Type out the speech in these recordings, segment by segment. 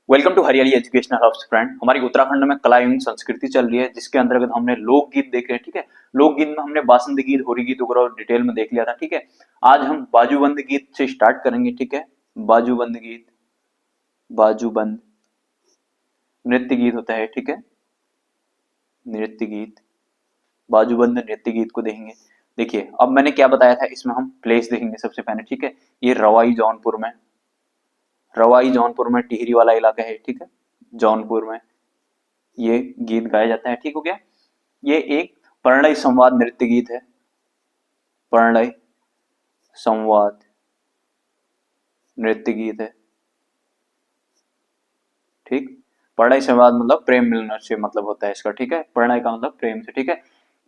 Welcome to हरियाली educational hubs friend. हमारी उत्तराखंड में कला एवं संस्कृति चल रही है, जिसके अंतर्गत हमने लोकगीत देखे हैं। ठीक है, लोकगीत में हमने बासंती गीत, होरी गीत वगैरह डिटेल में देख लिया था। ठीक है, आज हम बाजूबंद गीत से स्टार्ट करेंगे। ठीक है, बाजूबंद गीत, बाजूबंद नृत्य गीत होता है। ठीक है, नृत्य गीत, बाजूबंद नृत्य गीत को देखेंगे। देखिए, अब मैंने क्या बताया था, इसमें हम प्लेस देखेंगे सबसे पहले। ठीक है, ये रवाई जौनपुर में टिहरी वाला इलाका है। ठीक है, जौनपुर में ये गीत गाया जाता है। ठीक हो गया। ये एक प्रणय संवाद नृत्य गीत है। प्रणय संवाद नृत्य गीत है। ठीक, प्रणय संवाद मतलब प्रेम मिलने से मतलब होता है इसका। ठीक है, प्रणय का मतलब प्रेम से। ठीक है,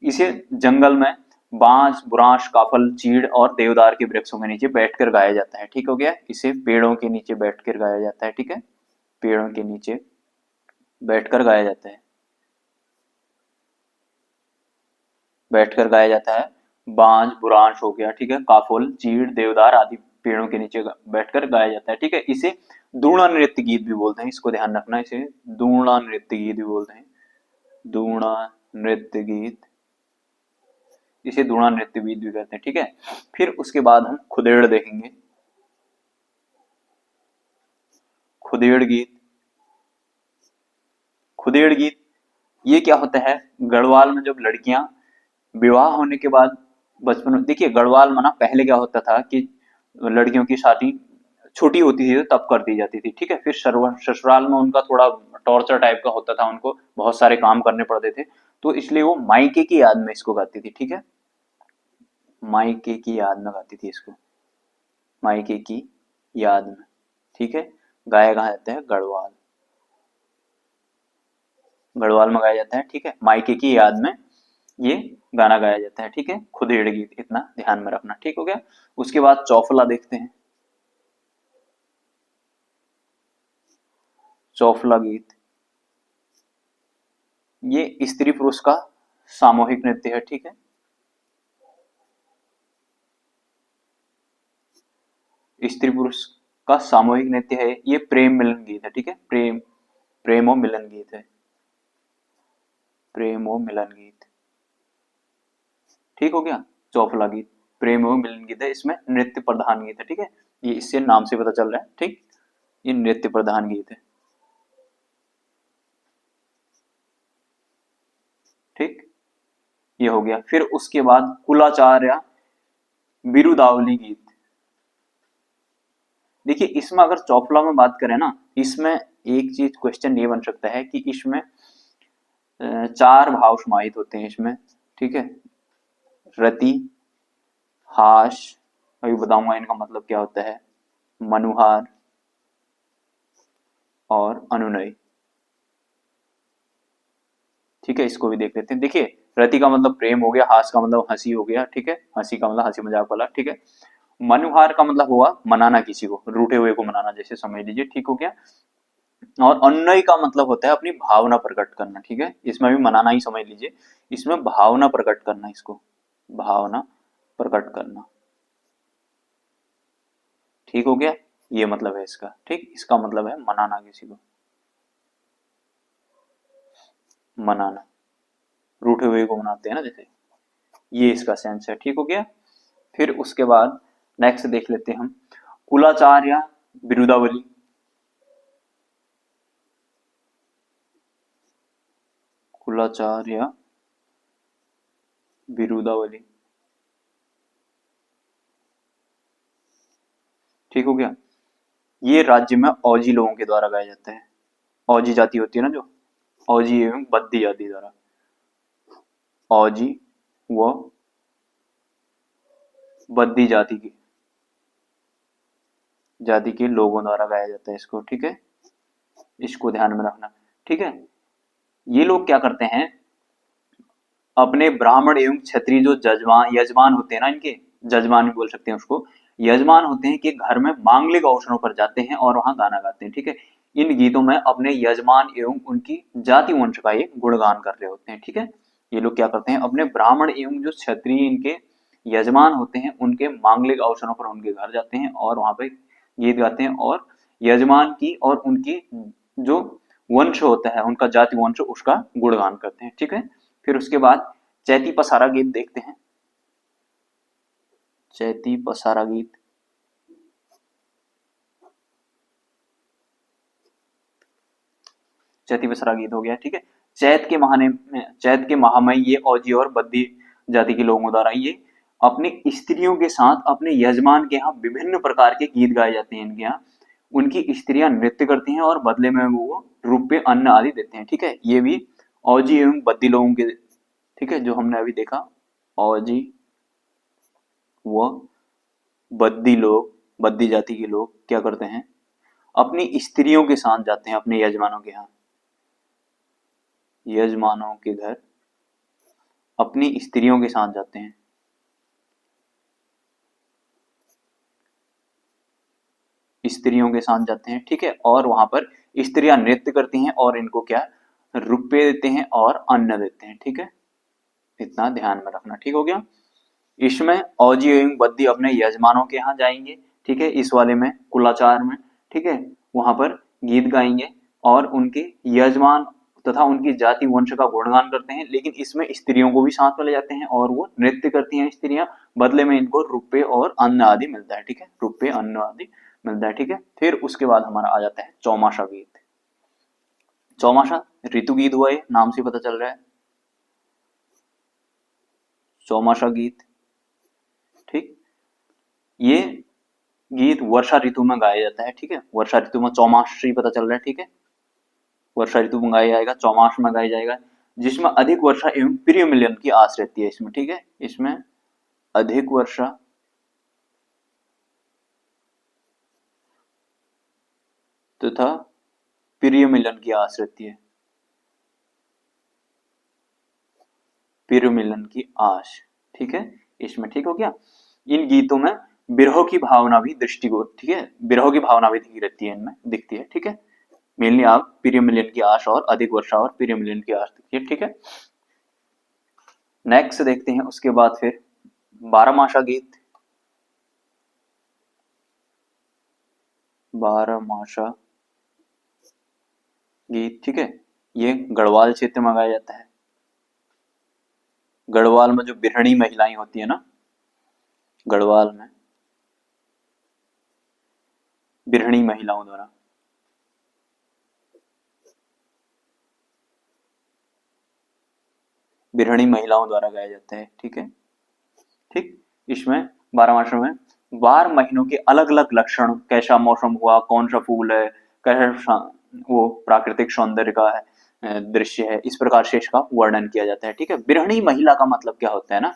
इसे जंगल में बांस, बुरांश, काफल, चीड़ और देवदार के वृक्षों के नीचे बैठकर गाया जाता है। ठीक हो गया, इसे पेड़ों के नीचे बैठकर गाया जाता है। ठीक है, पेड़ों के नीचे बैठकर गाया जाता है। बैठकर गाया जाता है। बांज, बुरांश हो गया। ठीक है, काफुल, चीड़, देवदार आदि पेड़ों के नीचे बैठकर गाया जाता है। ठीक है, इसे दूणा नृत्य गीत भी बोलते हैं। इसको ध्यान रखना, इसे दूणा नृत्य गीत भी बोलते हैं। दूणा नृत्य गीत, इसे दूणा नृत्य गीत भी कहते हैं। ठीक है, फिर उसके बाद हम खुदेड़ देखेंगे। खुदेड़ गीत, खुदेड़ गीत ये क्या होता है, गढ़वाल में जब लड़कियां विवाह होने के बाद बचपन में, देखिए गढ़वाल में ना पहले क्या होता था कि लड़कियों की शादी छोटी होती थी तो तब कर दी जाती थी। ठीक है, फिर ससुराल में उनका थोड़ा टॉर्चर टाइप का होता था, उनको बहुत सारे काम करने पड़ते थे, तो इसलिए वो मायके की याद में इसको गाती थी। ठीक है, मायके की याद में गाती थी इसको, मायके की याद में। ठीक है, गाया कहा जाता है गढ़वाल, गढ़वाल में गाया जाता है। ठीक है, मायके की याद में ये गाना गाया जाता है। ठीक है, खुदेड़ गीत, इतना ध्यान में रखना। ठीक हो गया। उसके बाद चौफला देखते हैं। चौफला गीत ये स्त्री पुरुष का सामूहिक नृत्य है। ठीक है, स्त्री पुरुष का सामूहिक नृत्य है। ये प्रेम मिलन गीत है। ठीक है, प्रेम और मिलन गीत है। प्रेम और मिलन गीत, ठीक हो गया। चौफला गीत प्रेम और मिलन गीत है, इसमें नृत्य प्रधान गीत है। ठीक है, ये इससे नाम से पता चल रहा है। ठीक, ये नृत्य प्रधान गीत है। ठीक, ये हो गया। फिर उसके बाद कुलाचार या बिरुदावली गीत। देखिए, इसमें अगर चौफला में बात करें ना, इसमें एक चीज क्वेश्चन ये बन सकता है कि इसमें चार भाव समाहित होते हैं इसमें। ठीक है, रति, हास, अभी बताऊंगा इनका मतलब क्या होता है, मनुहार और अनुनय। ठीक है, इसको भी देख लेते हैं। देखिए, रति का मतलब प्रेम हो गया, हास का मतलब हंसी हो गया। ठीक है, हंसी का मतलब हंसी मजाक वाला। ठीक है, मनुहार का मतलब हुआ मनाना, किसी को रूठे हुए को मनाना, जैसे समझ लीजिए। ठीक हो गया। और अनुनय का मतलब होता है अपनी भावना प्रकट करना। ठीक है, इसमें भी मनाना ही समझ लीजिए, इसमें भावना प्रकट करना, इसको भावना प्रकट करना। ठीक हो गया, ये मतलब है इसका। ठीक, इसका मतलब है मनाना, किसी को मनाना, रूठे हुए को मनाते हैं ना जैसे, ये इसका सेंस है। ठीक हो गया। फिर उसके बाद नेक्स्ट देख लेते हैं हम कुलाचार या बिरुदावली। कुलाचार या बिरुदावली, ठीक हो गया। ये राज्य में औजी लोगों के द्वारा गाया जाता है। औजी जाति होती है ना जो, औजी एवं बद्दी जाति द्वारा, औजी व बद्दी जाति के लोगों द्वारा गाया जाता है इसको। ठीक है, इसको ध्यान में रखना। ठीक है, ये लोग क्या करते हैं, अपने ब्राह्मण एवं क्षत्रिय जो यजमान होते हैं ना, इनके जजमान भी बोल सकते हैं उसको, यजमान होते हैं कि घर में मांगलिक अवसरों पर जाते हैं और वहां गाना गाते हैं। ठीक है, इन गीतों में अपने यजमान एवं उनकी जाति वंश का एक गुणगान कर रहे होते हैं। ठीक है, ये लोग क्या करते हैं, अपने ब्राह्मण एवं जो क्षत्रिय इनके यजमान होते हैं, उनके मांगलिक अवसरों पर उनके घर जाते हैं और वहां पे गीत गाते हैं और यजमान की और उनकी जो वंश होता है उनका, जाति वंश, उसका गुणगान करते हैं, ठीक है। फिर उसके बाद चैती पसारा गीत देखते हैं। चैती पसारा गीत, चैती पसारा गीत हो गया, ठीक है। चैत के माह में ये औजी और बद्दी जाति के लोगों द्वारा ये अपनी स्त्रियों के साथ अपने यजमान के यहाँ विभिन्न प्रकार के गीत गाए जाते हैं। इनके यहाँ उनकी स्त्रियां नृत्य करती हैं और बदले में वो रुपये अन्न आदि देते हैं, ठीक है। ये भी औजी एवं बद्दी लोगों के, ठीक है, जो हमने अभी देखा, औजी व बद्दी लोग, बद्दी जाति के लोग क्या करते हैं, अपनी स्त्रियों के साथ जाते हैं अपने यजमानों के यहाँ, यजमानों के घर अपनी स्त्रियों के साथ जाते हैं, स्त्रियों के साथ जाते हैं, ठीक है। और वहां पर स्त्रियां नृत्य करती हैं और इनको क्या, रुपये देते हैं और अन्न देते हैं, ठीक है। इतना ध्यान में रखना, ठीक हो गया। इसमें औजी एवं बद्दी अपने यजमानों के यहाँ जाएंगे, ठीक है, इस वाले में कुलाचार में, ठीक है, वहां पर गीत गाएंगे और उनके यजमान तथा उनकी जाति वंश का गुणगान करते हैं। लेकिन इसमें स्त्रियों को भी साथ में ले जाते हैं और वो नृत्य करती हैं स्त्रियां, बदले में इनको रुपये और अन्न आदि मिलता है, ठीक है, रुपये अन्न आदि मिलता है, ठीक है। फिर उसके बाद हमारा आ जाता है चौमासा गीत। चौमासा ऋतु गीत हुआ, ये नाम से पता चल रहा है, चौमासा गीत, ठीक। ये गीत वर्षा ऋतु में गाया जाता है, ठीक है, वर्षा ऋतु में, चौमासी पता चल रहा है, ठीक है, वर्षा ऋतु में गाया जाएगा, चौमास में गाया जाएगा, जिसमें अधिक वर्षा एवं प्रिय मिलन की आस रहती है इसमें, ठीक है, इसमें अधिक वर्षा तथा प्रिय मिलन की आस रहती है, प्रिय मिलन की आस, ठीक है, इसमें, ठीक हो गया। इन गीतों में विरह की भावना भी दृष्टिगोचर, ठीक है, विरह की भावना भी दिखी रहती है, इनमें दिखती है, ठीक है। मेनली आप प्रिय मिलन की आश और अधिक वर्षा और प्रिय मिलन की आश दिखती है, ठीक है। नेक्स्ट देखते हैं उसके बाद फिर बारहमासा गीत। बारहमासा गीत, ठीक है, ये गढ़वाल क्षेत्र में गाया जाता है। गढ़वाल में जो बिरहणी महिलाएं होती है ना, गढ़वाल में बिरहणी महिलाओं द्वारा, बिरहणी महिलाओं द्वारा गाया जाता है, ठीक है, ठीक। इसमें बारहमासा में 12 महीनों के अलग अलग लक्षण, कैसा मौसम हुआ, कौन सा फूल है, कैसा वो प्राकृतिक सौंदर्य का है, दृश्य है, इस प्रकार से इसका वर्णन किया जाता है, ठीक है। बिरहणी महिला का मतलब क्या होता है ना,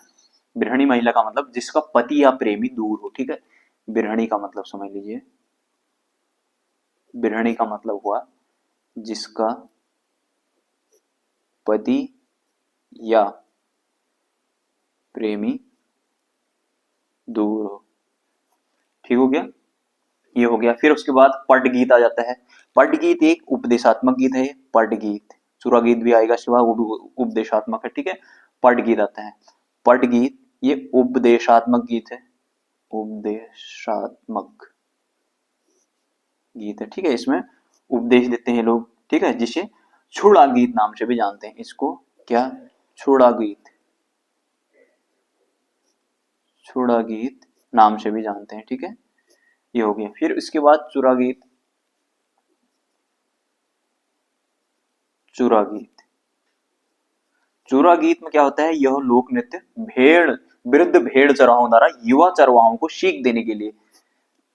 बिरहणी महिला का मतलब जिसका पति या प्रेमी दूर हो, ठीक है, बिरहणी का मतलब समझ लीजिए, बिरहणी का मतलब हुआ जिसका पति या प्रेमी दूर हो, ठीक हो गया, ये हो गया। फिर उसके बाद पट गीत आ जाता है। पट गीत एक उपदेशात्मक गीत है, पट गीत, चूरा गीत भी आएगा शिवा, वो भी उपदेशात्मक है, ठीक है। पट गीत आता है, पट गीत ये उपदेशात्मक गीत है, उपदेशात्मक गीत है, ठीक है। इसमें उपदेश देते हैं लोग, ठीक है, जिसे छुड़ा गीत नाम से भी जानते हैं, इसको क्या, छुड़ा गीत, छुड़ा गीत नाम से भी जानते हैं, ठीक है, ये हो गया। फिर इसके बाद चुरा गीत, चुरा गीत, चुरा गीत में क्या होता है, यह लोक नृत्य भेड़, वृद्ध भेड़ चरवाहों द्वारा युवा चरवाहों को सीख देने के लिए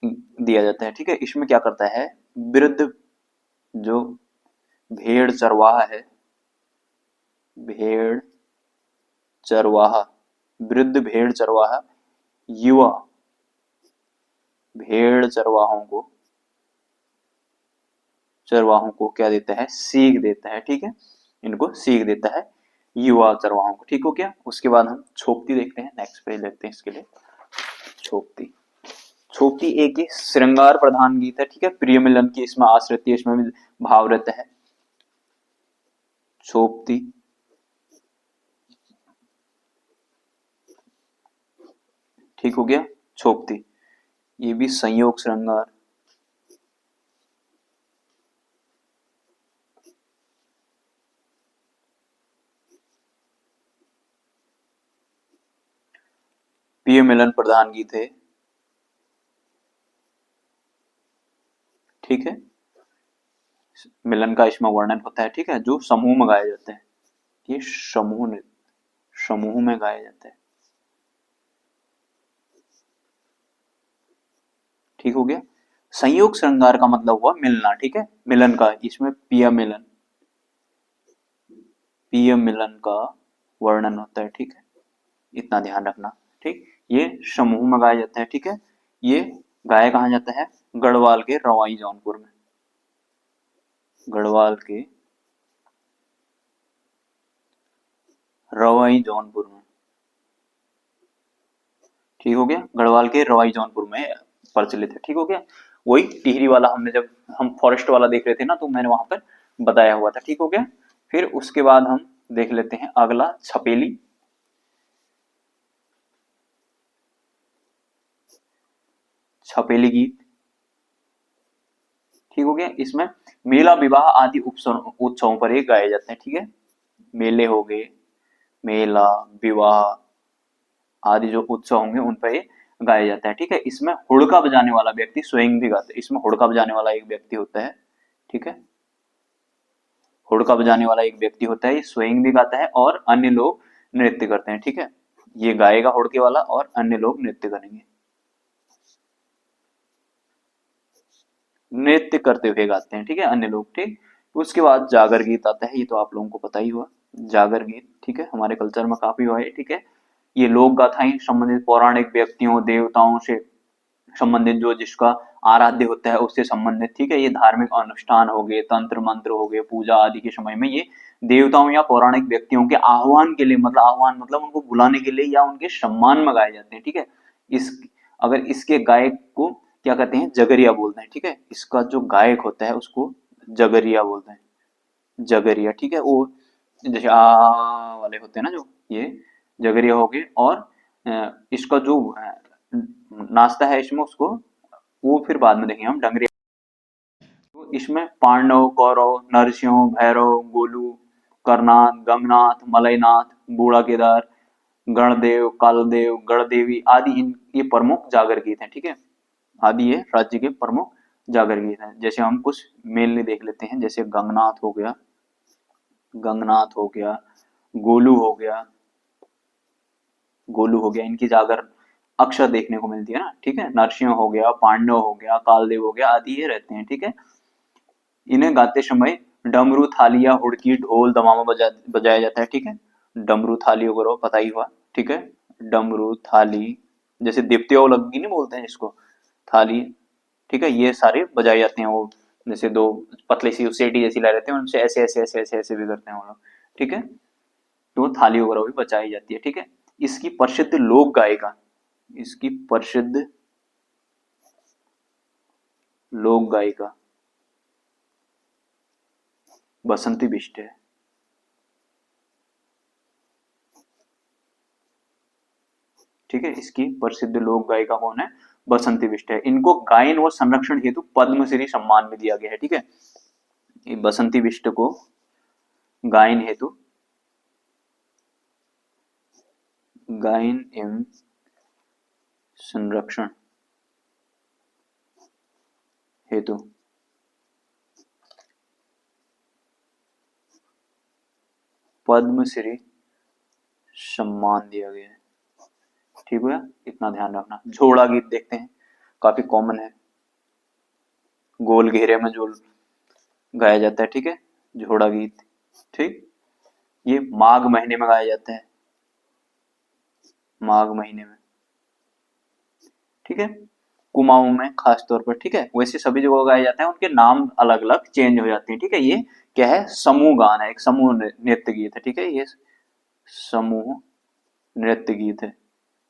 दिया जाता है, ठीक है। इसमें क्या करता है, वृद्ध जो भेड़ चरवाहा है, भेड़ चरवाहा, वृद्ध भेड़ चरवाहा युवा भेड़ चरवाहों को क्या देता है, सीख देता है, ठीक है, इनको सीख देता है युवा चरवाहों को, ठीक हो गया। उसके बाद हम छोपती देखते हैं, नेक्स्ट पेज देखते हैं इसके लिए। छोपती, छोपती एक ही श्रृंगार प्रधान गीत है, ठीक है, प्रिय मिलन की इसमें आस रहती है, इसमें भी भाव रहता है। छोपती ठीक हो गया, छोपती ये भी संयोग श्रृंगार, प्रिय मिलन प्रधान गीत है, ठीक है, मिलन का इसमें वर्णन होता है, ठीक है, जो समूह में गाए जाते हैं, ये समूह में गाए जाते हैं, ठीक हो गया। संयोग श्रृंगार का मतलब हुआ मिलना, ठीक है, मिलन का, इसमें प्रिय मिलन का वर्णन होता है, ठीक है, इतना ध्यान रखना, ठीक। ये समूह में गाया जाता है, ठीक है। ये गाया कहाँ जाता है? गढ़वाल के रवाई जौनपुर में, गढ़वाल के रवाई जौनपुर में, ठीक हो गया, गढ़वाल के रवाई जौनपुर में प्रचलित है, ठीक हो गया। वही टिहरी वाला हमने जब हम फॉरेस्ट वाला देख रहे थे ना, तो मैंने वहां पर बताया हुआ था, ठीक हो गया। फिर उसके बाद हम देख लेते हैं अगला छपेली। छपेली गीत, ठीक हो गया। इसमें मेला विवाह आदि उत्सवों पर ये गाए जाते हैं, ठीक है, मेले हो गए, मेला विवाह आदि जो उत्सव होंगे उन पर ये गाया जाता है, ठीक है। इसमें हुड़का बजाने वाला व्यक्ति स्वयं भी गाता है, इसमें हुड़का बजाने वाला एक व्यक्ति होता है, ठीक है, हुड़का बजाने वाला एक व्यक्ति होता है, ये स्वयं भी गाता है और अन्य लोग नृत्य करते हैं, ठीक है, ये गाएगा हुड़के वाला और अन्य लोग नृत्य करेंगे, नृत्य करते हुए गाते हैं, ठीक है, अन्य लोग, ठीक। उसके बाद जागर गीत आता है, ये तो आप लोगों को पता ही हुआ, जागर गीत, ठीक है, हमारे कल्चर में काफी हुआ है, ठीक है। ये लोक गाथाएं संबंधित पौराणिक व्यक्तियों देवताओं से संबंधित, जो जिसका आराध्य होता है उससे संबंधित, ठीक है। ये धार्मिक अनुष्ठान हो गए, तंत्र मंत्र हो गए, पूजा आदि के समय में ये देवताओं या पौराणिक व्यक्तियों के आह्वान के लिए, मतलब आह्वान मतलब उनको बुलाने के लिए या उनके सम्मान में गाए जाते हैं, ठीक है। इस अगर इसके गायक को क्या कहते हैं? जगरिया बोलते हैं, ठीक है, इसका जो गायक होता है उसको जगरिया बोलते हैं, जगरिया, ठीक है। वो जैसे आ वाले होते हैं ना, जो ये जगरिया हो गए। और इसका जो नाश्ता है इसमें उसको, वो फिर बाद में देखेंगे हम, डंगरिया। तो इसमें पांडव, कौरव, नरसिंह, भैरव, गोलू, करनाथ, गंगनाथ, मलयनाथ, बूढ़ा केदार, गणदेव, कालदेव, गणदेवी आदि इन ये प्रमुख जागर गीत हैं, ठीक है, आदि ये राज्य के प्रमुख जागर गीत हैं। जैसे हम कुछ मेनली देख लेते हैं, जैसे गंगनाथ हो गया, गंगनाथ हो गया, गोलू हो गया, गोलू हो गया, इनकी जागर अक्सर देखने को मिलती है ना, ठीक है। नरसिंह हो गया, पांडव हो गया, कालदेव हो गया आदि ये रहते हैं, ठीक है। इन्हें गाते समय डमरू, थाली या हुड़की, ढोल, दमामा बजाया जाता है, ठीक है। डमरू थाली वगैरह पता ही हुआ, ठीक है, डमरू थाली, जैसे दिप्तियों लगी नहीं बोलते हैं इसको, थाली, ठीक है, ये सारे बजाए जाते हैं। वो जैसे दो पतली सी सेटी जैसी ला रहते हैं, उनसे ऐसे ऐसे ऐसे ऐसे ऐसे भी करते हैं वो लोग, ठीक है। तो थाली वगैरह भी बजाई जाती है, ठीक है। इसकी प्रसिद्ध लोक गायिका, इसकी प्रसिद्ध लोक गायिका बसंती बिष्ट है, ठीक है। इसकी प्रसिद्ध लोक गायिका कौन है? बसंती बिष्ट है। इनको गायन व संरक्षण हेतु पद्मश्री सम्मान भी दिया गया है, ठीक है। ये बसंती बिष्ट को गायन हेतु, गायन एवं संरक्षण हेतु पद्मश्री सम्मान दिया गया है, ठीक है, इतना ध्यान रखना। झोड़ा गीत देखते हैं, काफी कॉमन है, गोल घेरे में जो गाया जाता है, ठीक है, झोड़ा गीत, ठीक। ये माघ महीने में गाया जाता है, माघ महीने में, ठीक है, कुमाऊं में खास तौर पर, ठीक है। वैसे सभी जगह गाया जाता है, उनके नाम अलग अलग चेंज हो जाते हैं, ठीक है। ये क्या है? समूह गान है, एक समूह नृत्य गीत है, ठीक है, ये समूह नृत्य गीत है,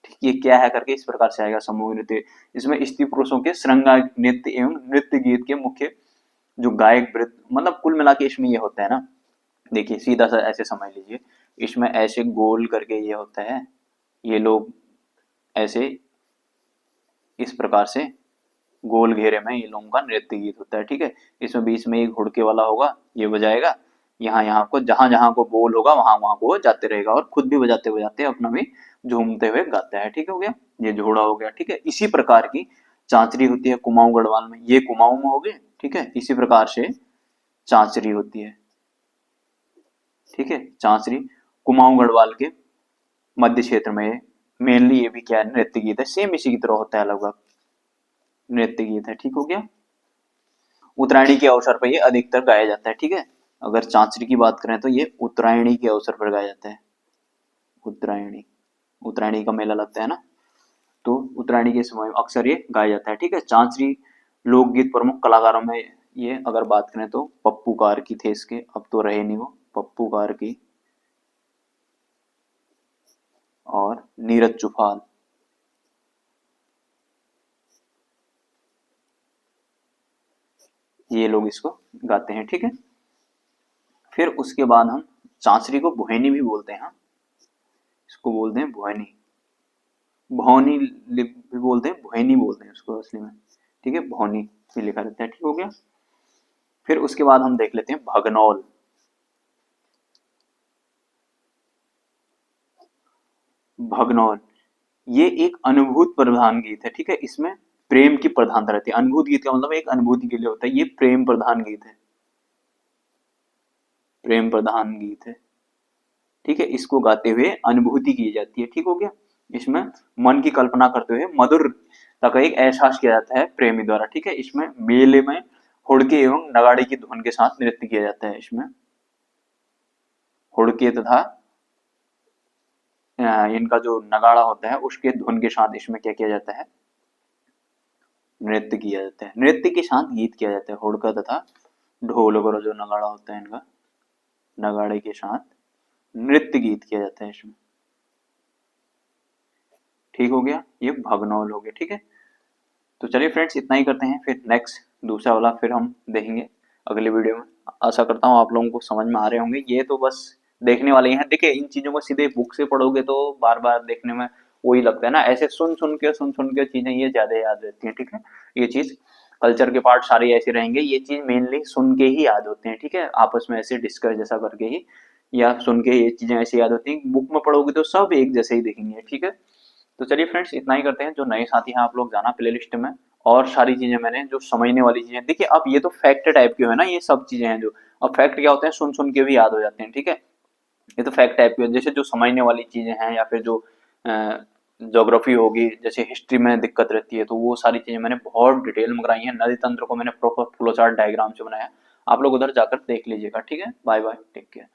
ठीक। ये क्या है करके इस प्रकार से आएगा समूह नृत्य। इसमें स्त्री पुरुषों के श्रृंगार नृत्य एवं नृत्य गीत के मुख्य जो गायक वृत्त, मतलब कुल मिला के इसमें ये होता है ना, देखिए सीधा सा ऐसे समझ लीजिए, इसमें ऐसे गोल करके ये होता है, ये लोग ऐसे इस प्रकार से गोल घेरे में ये लोगों का नृत्य गीत होता है, ठीक है। इसमें बीच में एक हुड़के वाला होगा, ये बजाएगा, यहाँ यहाँ को जहां जहां को बोल होगा वहां वहां को वो जाते रहेगा और खुद भी बजाते बजाते अपना भी झूमते हुए गाता है। ठीक हो गया, ये जोड़ा हो गया। ठीक है, इसी प्रकार की चांचरी होती है कुमाऊं गढ़वाल में, ये कुमाऊं में हो गए। ठीक है, इसी प्रकार से चांचरी होती है। ठीक है, चांचरी कुमाऊं गढ़वाल के मध्य क्षेत्र में मेनली ये भी क्या है, नृत्य गीत है, सेम इसी की तरह होता है लगभग, नृत्य गीत है। ठीक हो गया, उत्तरायणी के अवसर पर ये अधिकतर गाया जाता है। ठीक है, अगर चांचरी की बात करें तो ये उत्तरायणी के अवसर पर गाया जाता है। उत्तरायणी, उत्तरायणी का मेला लगता है ना, तो उत्तरायणी के समय अक्सर ये गाया जाता है। ठीक है, चांचरी लोकगीत प्रमुख कलाकारों में ये अगर बात करें तो पप्पू कार्की थे इसके, अब तो रहे नहीं वो, पप्पू कार्की और नीरज चुफाल। ये लोग इसको गाते हैं। ठीक है, फिर उसके बाद हम चांचरी को भुएनी भी बोलते हैं। इसको बोलते हैं भुएनी, भौनी भी बोलते हैं, भुएनी बोलते हैं उसको असली में। ठीक है, भौनी भी लिखा रहता है। ठीक हो गया, फिर उसके बाद हम देख लेते हैं भगनौल। भगनौल ये एक अनुभूत प्रधान गीत है। ठीक है, इसमें प्रेम की प्रधानता रहती है। अनुभूत गीत का मतलब एक अनुभूति के लिए होता है, ये प्रेम प्रधान गीत है, प्रेम प्रधान गीत है। ठीक है, इसको गाते हुए अनुभूति की जाती है। ठीक हो गया, इसमें मन की कल्पना करते हुए मधुर का एक एहसास किया जाता है प्रेमी द्वारा। ठीक है, इसमें मेले में हुड़के एवं नगाड़े की धुन के साथ नृत्य किया जाता है। इसमें हुड़के तथा इनका जो नगाड़ा होता है उसके धुन के साथ इसमें क्या किया जाता है, नृत्य किया जाता है। नृत्य के साथ गीत किया जाता है, हुड़का तथा ढोल वगैरह जो नगाड़ा होता है इनका, नगाड़े के साथ नृत्य गीत किया जाता है इसमें। ठीक हो गया, ये भगनौल हो गया। ठीक है, तो चलिए फ्रेंड्स इतना ही करते हैं, फिर नेक्स्ट दूसरा वाला फिर हम देखेंगे अगले वीडियो में। आशा करता हूँ आप लोगों को समझ में आ रहे होंगे, ये तो बस देखने वाले ही हैं। देखिए इन चीजों को सीधे बुक से पढ़ोगे तो बार बार देखने में वही लगता है ना, ऐसे सुन सुन के चीजें ये ज्यादा याद रहती हैं। ठीक है, ये चीज कल्चर के पार्ट सारे ऐसे रहेंगे, ये चीज मेनली सुन के ही याद होते हैं। ठीक है, आपस में ऐसे डिस्कस जैसा करके ही या सुन के ये चीजें ऐसे याद होती हैं, बुक में पढ़ोगे तो सब एक जैसे ही दिखेंगे। ठीक है, तो चलिए फ्रेंड्स इतना ही करते हैं। जो नए साथी हैं आप लोग जाना प्लेलिस्ट में, और सारी चीजें मैंने जो समझने वाली चीजें, देखिए अब ये तो फैक्ट टाइप के है ना, ये सब चीजें हैं जो, अब फैक्ट क्या होते हैं, सुन सुन के भी याद हो जाते हैं। ठीक है, ये तो फैक्ट टाइप के, जैसे जो समझने वाली चीजें हैं या फिर जो ज्योग्राफी होगी, जैसे हिस्ट्री में दिक्कत रहती है, तो वो सारी चीजें मैंने बहुत डिटेल में कराई है। नदी तंत्र को मैंने प्रॉपर फ्लो चार्ट डायग्राम से बनाया, आप लोग उधर जाकर देख लीजिएगा। ठीक है, बाय बाय, टेक केयर।